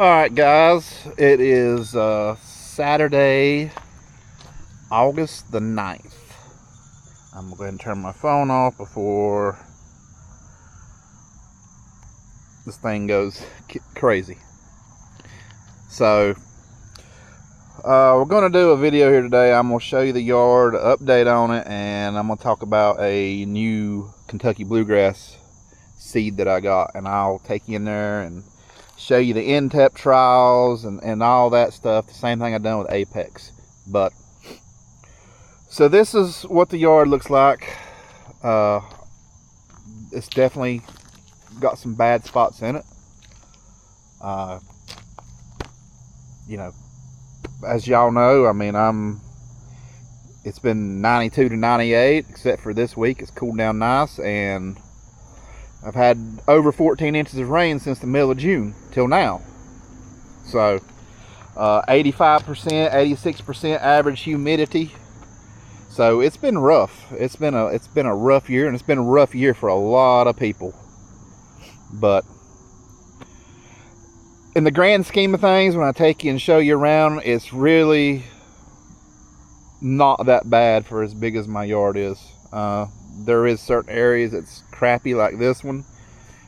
Alright guys, it is Saturday, August the 9th. I'm going to go ahead and turn my phone off before this thing goes crazy. So, we're going to do a video here today. I'm going to show you the yard, update on it, and I'm going to talk about a new Kentucky Bluegrass seed that I got. And I'll take you in there and show you the NTEP trials and all that stuff. The same thing I've done with Apex. But so this is what the yard looks like. It's definitely got some bad spots in it. You know, as y'all know, I mean, it's been 92 to 98, except for this week. It's cooled down nice, and I've had over 14 inches of rain since the middle of June till now. So 85%, 86% average humidity. So it's been rough. It's been a rough year, and it's been a rough year for a lot of people. But in the grand scheme of things, when I take you and show you around, it's really not that bad for as big as my yard is. There is certain areas that's crappy, like this one,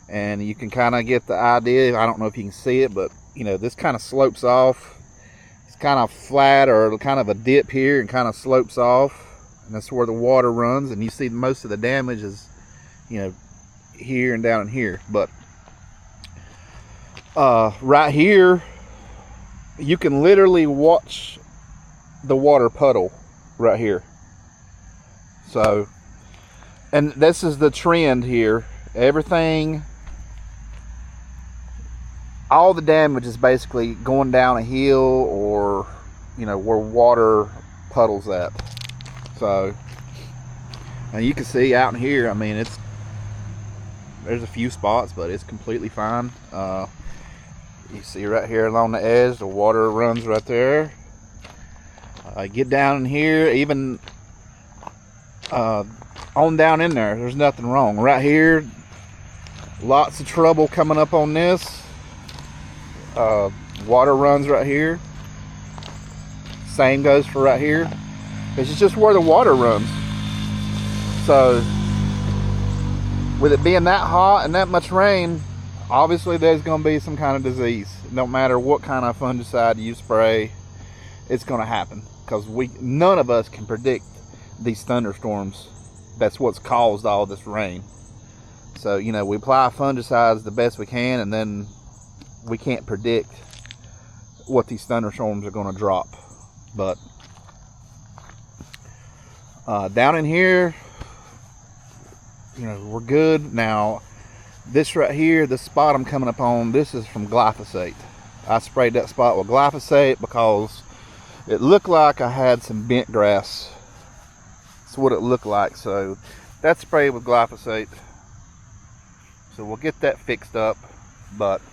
and you can kind of get the idea. I don't know if you can see it, but you know, this kind of slopes off. It's kind of flat, or kind of a dip here, and kind of slopes off, and that's where the water runs. And you see most of the damage is, you know, here and down in here. But right here, you can literally watch the water puddle right here. So, and this is the trend here. Everything, all the damage is basically going down a hill, or you know, where water puddles at. So, and you can see out in here, I mean, there's a few spots, but it's completely fine. You see right here along the edge, the water runs right there. Get down in here, even on down in there, there's nothing wrong. Right here, lots of trouble coming up on this. Water runs right here. Same goes for right here. It's just where the water runs. So with it being that hot and that much rain, obviously there's going to be some kind of disease. No matter what kind of fungicide you spray, it's going to happen, because none of us can predict these thunderstorms. That's what's caused all this rain. So, you know, we apply fungicides the best we can, and then we can't predict what these thunderstorms are going to drop. But down in here, you know, we're good. Now, this right here, the spot I'm coming up on, this is from glyphosate. I sprayed that spot with glyphosate because it looked like I had some bent grass. That's what it looked like. So that's sprayed with glyphosate. So we'll get that fixed up. But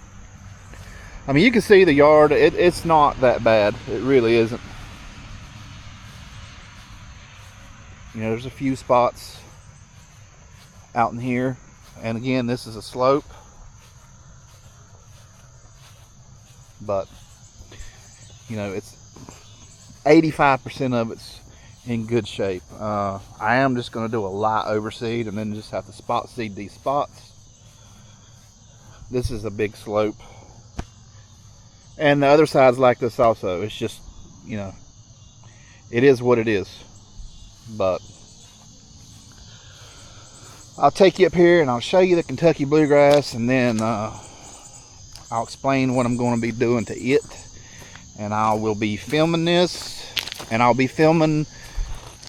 I mean, you can see the yard, it's not that bad. It really isn't. You know, there's a few spots out in here, and again, this is a slope, but you know, it's 85% of it's in good shape. I am just going to do a light overseed, and then just have to spot seed these spots. This is a big slope, and the other side's like this also. It's just, you know, it is what it is. But I'll take you up here and I'll show you the Kentucky Bluegrass, and then I'll explain what I'm going to be doing to it. And I will be filming this, and I'll be filming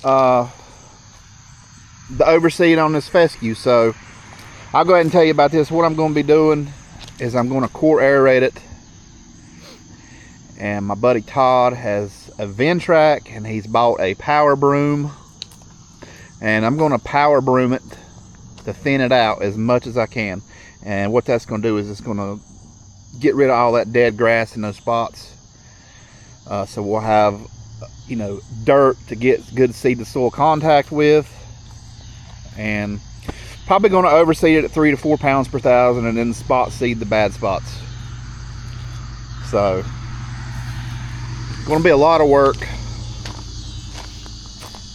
the overseed on this fescue. So I'll go ahead and tell you about this. What I'm going to be doing is I'm going to core aerate it. And my buddy Todd has a Ventrac, and he's bought a power broom. And I'm going to power broom it to thin it out as much as I can. And what that's going to do is it's going to get rid of all that dead grass in those spots. So we'll have, you know, dirt to get good seed to soil contact with. And probably going to overseed it at 3 to 4 pounds per thousand, and then spot seed the bad spots. So, going to be a lot of work.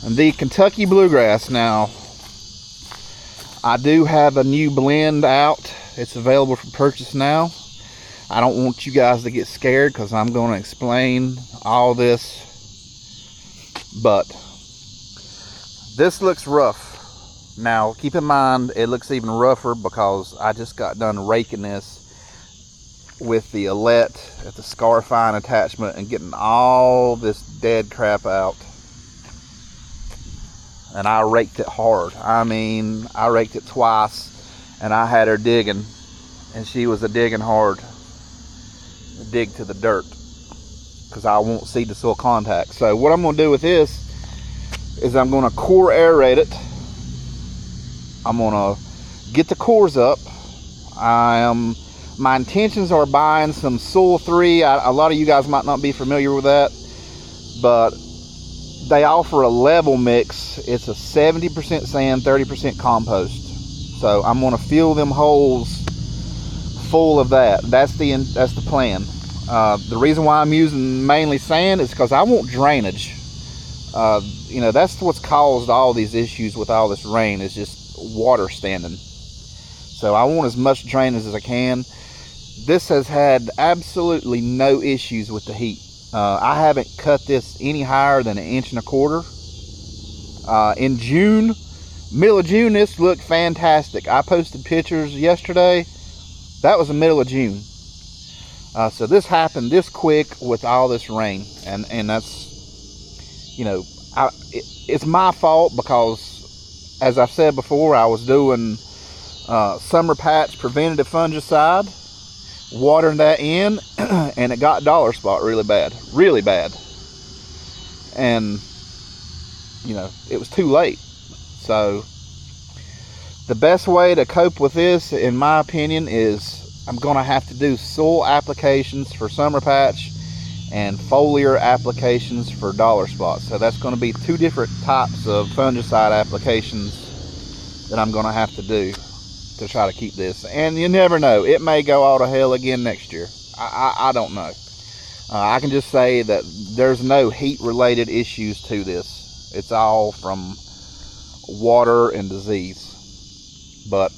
And the Kentucky Bluegrass now, I do have a new blend out. It's available for purchase now. I don't want you guys to get scared because I'm going to explain all this. But this looks rough. Now, keep in mind, it looks even rougher because I just got done raking this with the Alette at the Scarfine attachment and getting all this dead crap out. And I raked it hard. I mean, I raked it twice, and I had her digging, and she was a digging hard. Dig to the dirt, because I won't seed the soil contact. So what I'm going to do with this is I'm going to core aerate it. I'm going to get the cores up. My intentions are buying some Soil 3. A lot of you guys might not be familiar with that, but they offer a level mix. It's a 70% sand, 30% compost. So I'm going to fill them holes full of that. That's the plan. The reason why I'm using mainly sand is because I want drainage. You know, that's what's caused all these issues with all this rain, is just water standing. So I want as much drainage as I can. This has had absolutely no issues with the heat. I haven't cut this any higher than 1.25 inches. In June, middle of June, this looked fantastic. I posted pictures yesterday. That was the middle of June. So this happened this quick with all this rain, and that's, you know, it's my fault because, as I've said before, I was doing summer patch preventative fungicide, watering that in, and it got dollar spot really bad, and you know, it was too late. So the best way to cope with this, in my opinion, is I'm gonna have to do soil applications for summer patch and foliar applications for dollar spot. So that's going to be 2 different types of fungicide applications that I'm going to have to do to try to keep this. And you never know, it may go all to hell again next year. I don't know. I can just say that there's no heat related issues to this. It's all from water and disease. But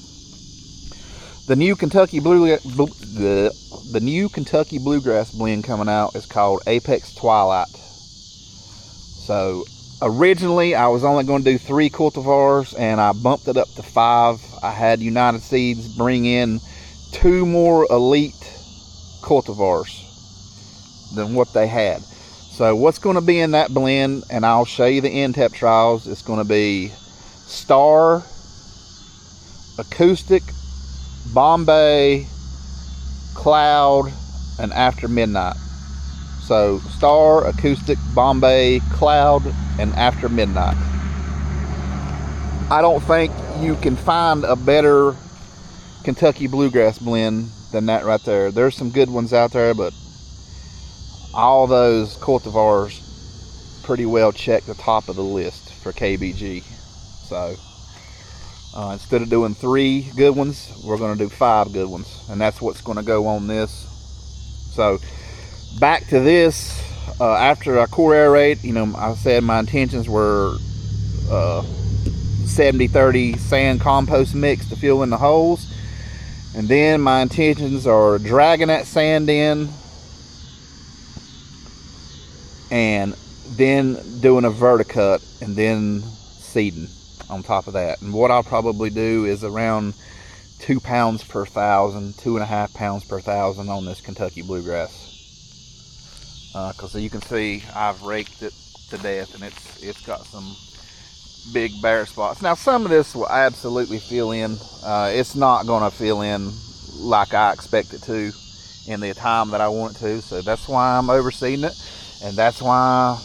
the new Kentucky Bluegrass blend coming out is called Apex Twilight. So originally I was only going to do 3 cultivars, and I bumped it up to 5. I had United Seeds bring in 2 more elite cultivars than what they had. So what's going to be in that blend, and I'll show you the NTEP trials, it's going to be Star, Acoustic, Bombay, Cloud, and After Midnight. So Star, Acoustic, Bombay, Cloud, and After Midnight. I don't think you can find a better Kentucky Bluegrass blend than that right there. There's some good ones out there, but all those cultivars pretty well check the top of the list for KBG. So instead of doing 3 good ones, we're going to do 5 good ones, and that's what's going to go on this. So back to this, after I core aerate, you know, I said my intentions were 70-30 sand compost mix to fill in the holes, and then my intentions are dragging that sand in and then doing a verticut and then seeding on top of that. And what I'll probably do is around 2 pounds per 1,000, 2.5 pounds per 1,000 on this Kentucky Bluegrass. Because you can see I've raked it to death, and it's got some big bare spots. Now some of this will absolutely fill in. It's not going to fill in like I expect it to in the time that I want it to. So that's why I'm overseeding it, and that's why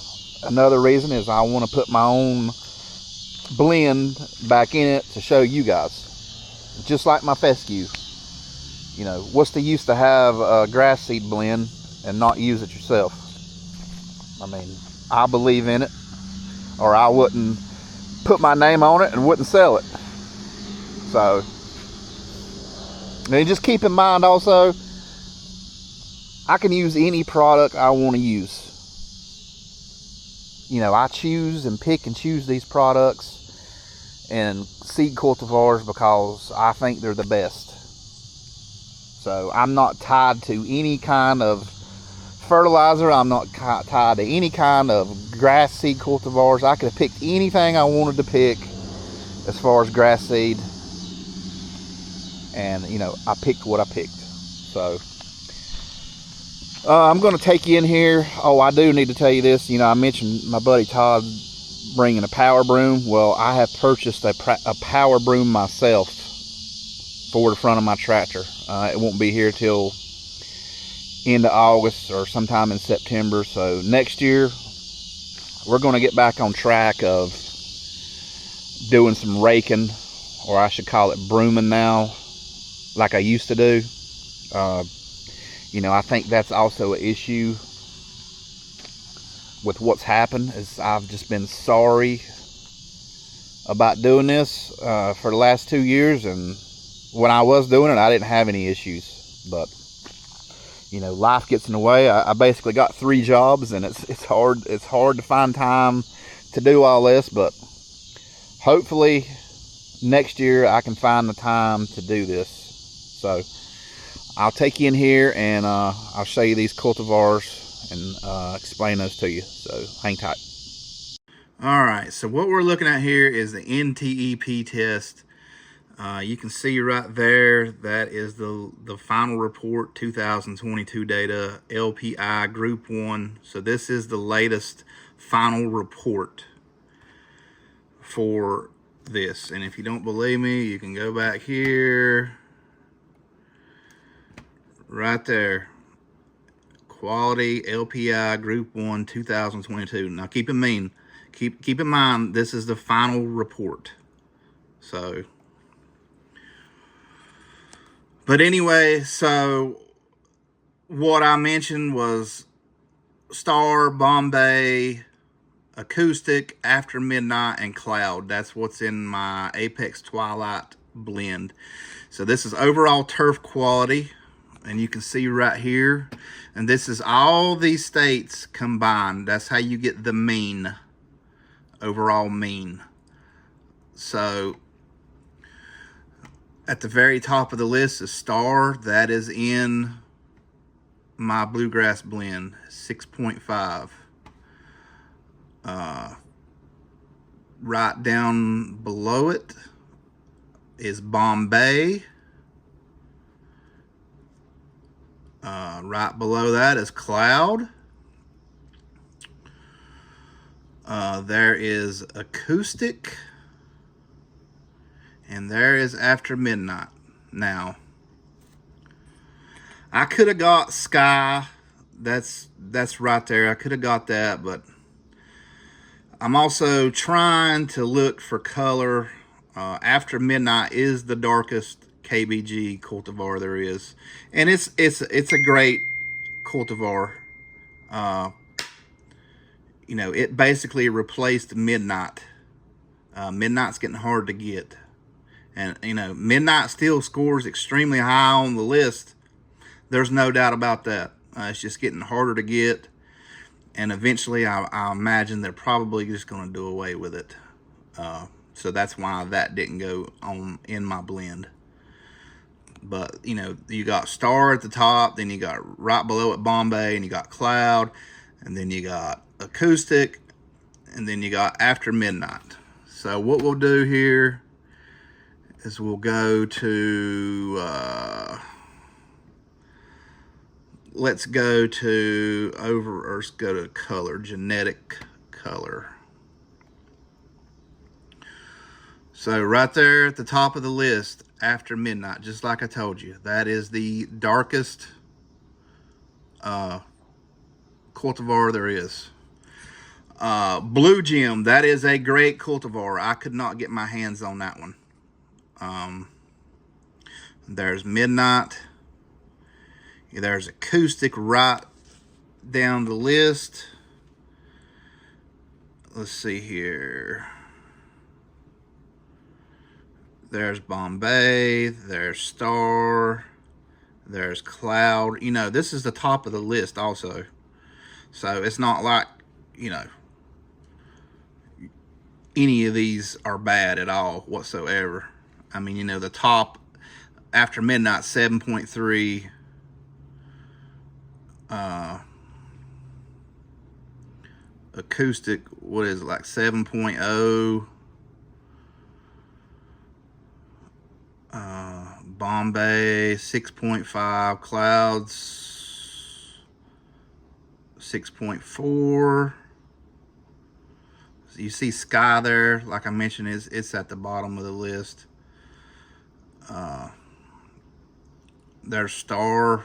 another reason is I want to put my own blend back in it to show you guys. Just like my fescue, you know, what's the use to have a grass seed blend and not use it yourself? I mean, I believe in it, or I wouldn't put my name on it and wouldn't sell it. So, and just keep in mind also, I can use any product I want to use. You know, I choose and pick and choose these products and seed cultivars because I think they're the best. So I'm not tied to any kind of fertilizer. I'm not tied to any kind of grass seed cultivars. I could have picked anything I wanted to pick as far as grass seed, and you know, I picked what I picked. So I'm going to take you in here. Oh, I do need to tell you this. You know, I mentioned my buddy Todd bringing a power broom. Well, I have purchased a power broom myself for the front of my tractor. It won't be here till into August or sometime in September. So next year we're going to get back on track of doing some raking, or I should call it brooming now, like I used to do. You know, I think that's also an issue with what's happened, is I've just been sorry about doing this for the last 2 years, and when I was doing it I didn't have any issues, but you know, life gets in the way. I basically got 3 jobs, and it's hard to find time to do all this, but hopefully next year I can find the time to do this. So I'll take you in here and I'll show you these cultivars and explain those to you. So hang tight. All right, so what we're looking at here is the NTEP test. You can see right there, that is the final report 2022 data, LPI Group 1. So this is the latest final report for this. And if you don't believe me, you can go back here, right there. Quality LPI Group 1 2022. Now keep in mind, this is the final report. So, but anyway, so what I mentioned was Star, Bombay, Acoustic, After Midnight, and Cloud. That's what's in my Apex Twilight blend. So this is overall turf quality, and you can see right here, and this is all these states combined. That's how you get the mean, overall mean. So at the very top of the list is Star. That is in my Bluegrass blend, 6.5. Right down below it is Bombay. Right below that is Cloud. There is Acoustic. And there is After Midnight. Now, I could have got Sky. That's right there. I could have got that, but I'm also trying to look for color. After Midnight is the darkest KBG cultivar there is, and it's a great cultivar. You know, it basically replaced Midnight. Midnight's getting hard to get, and you know, Midnight still scores extremely high on the list. There's no doubt about that. It's just getting harder to get, and eventually I imagine they're probably just going to do away with it. So that's why that didn't go on in my blend. But you know, you got Star at the top, then you got right below it Bombay, and you got Cloud, and then you got Acoustic, and then you got After Midnight. So what we'll do here is we'll go to let's go to let's go to color, genetic color. So right there at the top of the list, After Midnight, just like I told you, that is the darkest cultivar there is. Blue Gem, that is a great cultivar. I could not get my hands on that one. There's Midnight. There's Acoustic right down the list. Let's see here. There's Bombay. There's Star. There's Cloud. You know, this is the top of the list also. So it's not like, you know, any of these are bad at all whatsoever. I mean, you know, the top after midnight 7.3. Acoustic, what is it, like 7.0. Bombay 6.5. Clouds 6.4. So you see Sky there, like I mentioned, it's at the bottom of the list. There's Star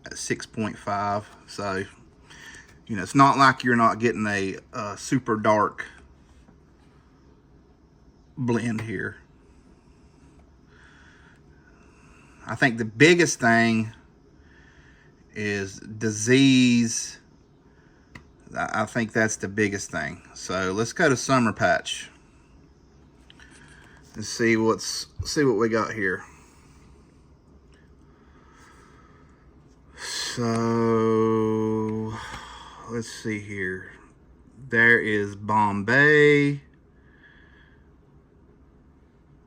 at 6.5. So, you know, it's not like you're not getting a super dark blend here. I think the biggest thing is disease. I think that's the biggest thing. So let's go to Summer Patch and see what we got here. So let's see here. There is Bombay.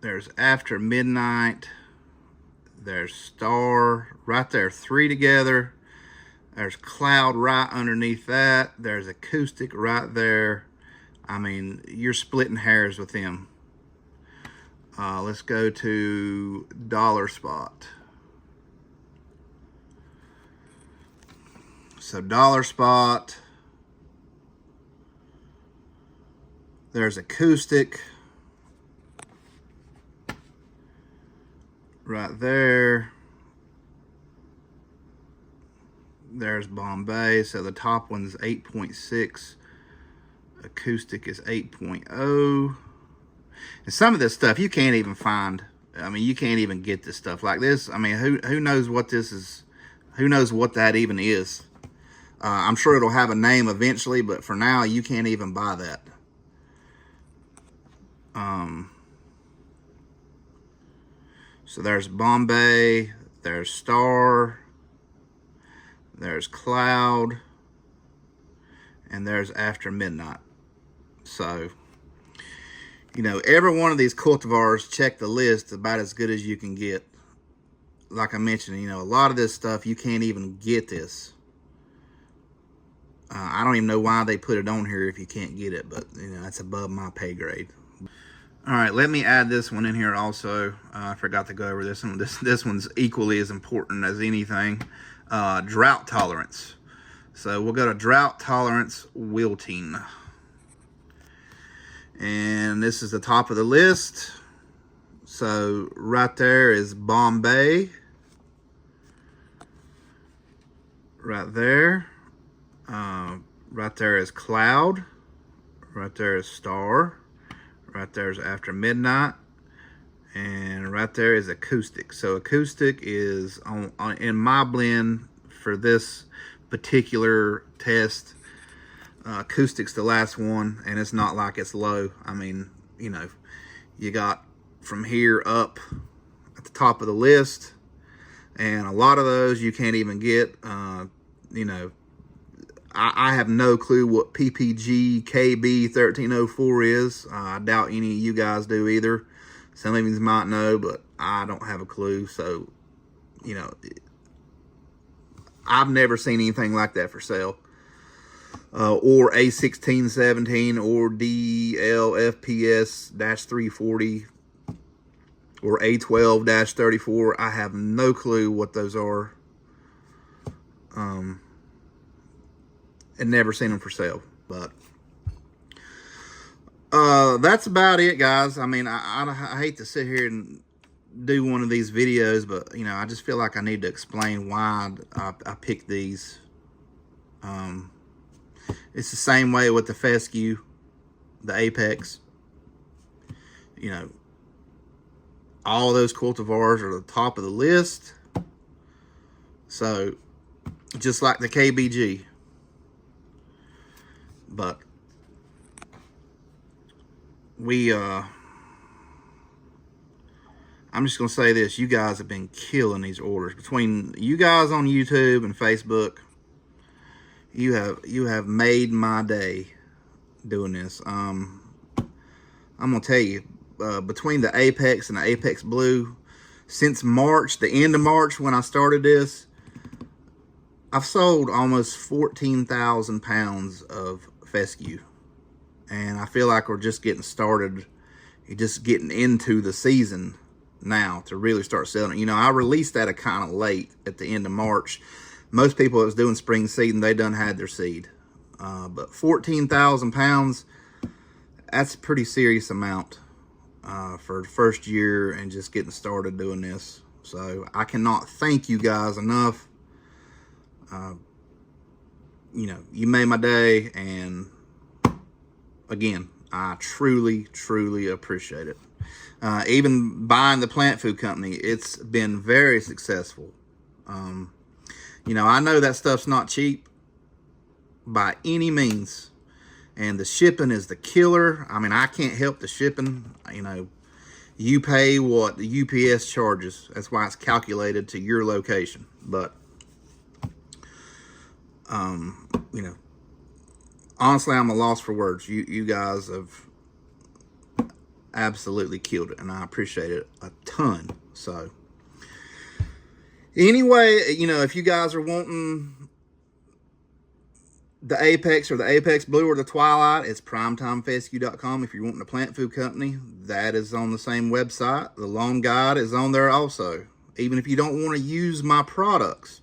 There's After Midnight. There's Star. Right there, 3 together. There's Cloud right underneath that. There's Acoustic right there. I mean, you're splitting hairs with them. Let's go to Dollar Spot. So Dollar Spot. There's Acoustic right there. There's Bombay. So the top one's 8.6. Acoustic is 8.0. And some of this stuff you can't even find. I mean, you can't even get this stuff like this. I mean, who knows what this is? Who knows what that even is? I'm sure it'll have a name eventually, but for now, you can't even buy that. So there's Bombay, there's Star, there's Cloud, and there's After Midnight. So, you know, every one of these cultivars, check the list, about as good as you can get. Like I mentioned, you know, a lot of this stuff, you can't even get this. I don't even know why they put it on here if you can't get it, but, you know, that's above my pay grade. All right, let me add this one in here also. I forgot to go over this one. This one's equally as important as anything. Drought tolerance. So we'll go to drought tolerance wilting. And this is the top of the list. So right there is Bombay. Right there. Right there is Cloud. Right there is Star. Right there is After Midnight. And right there is Acoustic. So Acoustic is in my blend for this particular test. Acoustic's the last one, and it's not like it's low. I mean, you know, you got from here up at the top of the list, and a lot of those you can't even get. You know, I have no clue what PPG KB 1304 is. I doubt any of you guys do either. Some of you might know, but I don't have a clue. So, you know, I've never seen anything like that for sale. Or A1617 or DLFPS-340 or A12-34. I have no clue what those are. And never seen them for sale. But that's about it, guys. I mean, I hate to sit here and do one of these videos, but, you know, I just feel like I need to explain why I picked these. It's the same way with the Fescue, the Apex. You know, all those cultivars are at the top of the list. So, just like the KBG. But I'm just gonna say this: you guys have been killing these orders. Between you guys on YouTube and Facebook, you have made my day doing this. I'm gonna tell you, between the Apex and the Apex Blue, since March, the end of March when I started this, I've sold almost 14,000 pounds of fescue, and I feel like we're just getting started, just getting into the season now to really start selling it. You know, I released that kind of late at the end of March. Most people that was doing spring seeding, they done had their seed. But 14,000 pounds, that's a pretty serious amount for the first year and just getting started doing this. So I cannot thank you guys enough. You know, you made my day, and again, I truly, truly appreciate it. Even buying the plant food company, it's been very successful. You know, I know that stuff's not cheap by any means, and the shipping is the killer. I mean, I can't help the shipping. You know, you pay what the UPS charges. That's why it's calculated to your location. But you know, honestly, I'm a loss for words. You guys have absolutely killed it, and I appreciate it a ton. So anyway, you know, if you guys are wanting the Apex or the Apex Blue or the Twilight, it's primetimefescue.com. If you're wanting a plant food company, that is on the same website. The loan guide is on there also. Even if you don't want to use my products,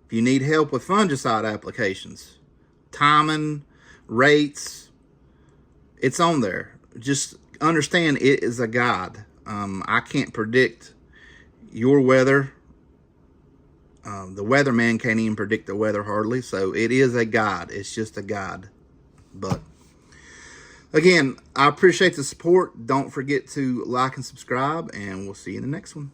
if you need help with fungicide applications, timing, rates, it's on there. Just understand it is a guide. I can't predict your weather. The weatherman can't even predict the weather hardly. So it is a guide. It's just a guide. But again, I appreciate the support. Don't forget to like and subscribe, and we'll see you in the next one.